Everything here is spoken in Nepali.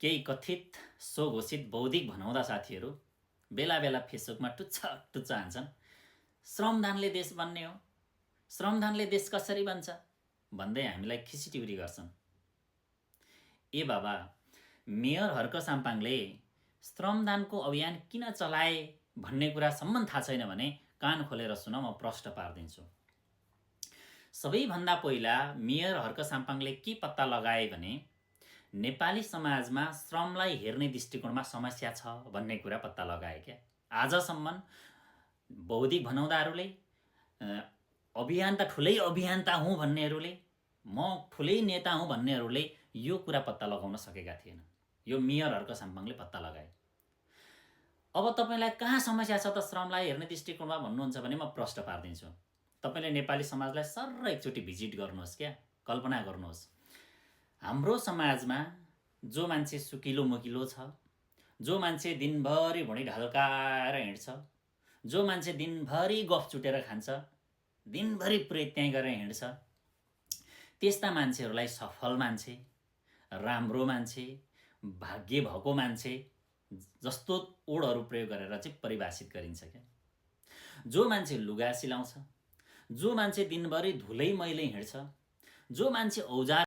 केही कथित स्वघोषित बौद्धिक भनाउँदा साथीहरू बेला बेला फेसबुकमा टुच्च हान्छन्। श्रमदानले देश बन्ने हो, श्रमदानले देश कसरी बन्छ भन्दै हामीलाई खिसिटिउरी गर्छन्। ए बाबा, मेयर हर्क साम्पाङले श्रमदानको अभियान किन चलाए भन्ने कुरासम्म थाहा छैन भने कान खोलेर सुन, म प्रश्न पारिदिन्छु। सबैभन्दा पहिला मेयर हर्क साम्पाङले के पत्ता लगाए भने नेपाली समाजमा श्रमलाई हेर्ने दृष्टिकोणमा समस्या छ भन्ने कुरा पत्ता लगाए क्या। आजसम्म बौद्धिक भनाउँदाहरूले, अभियान्ता, ठुलै अभियन्ता हुँ भन्नेहरूले, म ठुलै नेता हुँ भन्नेहरूले यो कुरा पत्ता लगाउन सकेका थिएनन्। यो मेयर हर्क साम्पाङले पत्ता लगाए। अब तपाईँलाई कहाँ समस्या छ त श्रमलाई हेर्ने दृष्टिकोणमा भन्नुहुन्छ भने म प्रश्न पारिदिन्छु। तपाईँले नेपाली समाजलाई सर्र एकचोटि भिजिट गर्नुहोस् क्या। कल्पना गर्नुहोस्, हाम्रो समाजमा जो मान्छे सुकिलो मुकिलो छ, जो मान्छे दिनभरि भुँडी ढल्काएर हिँड्छ, जो मान्छे दिनभरि गफ चुटेर खान्छ, दिनभरि प्रेत्याइ गरेर हिँड्छ, त्यस्ता मान्छेहरूलाई सफल मान्छे, राम्रो मान्छे, भाग्य भएको मान्छे जस्तो ओडहरू प्रयोग गरेर चाहिँ परिभाषित गरिन्छ क्या। जो मान्छे लुगा सिलाउँछ, जो मान्छे दिनभरि धुलै मैलै हिँड्छ, जो मान्छे औजार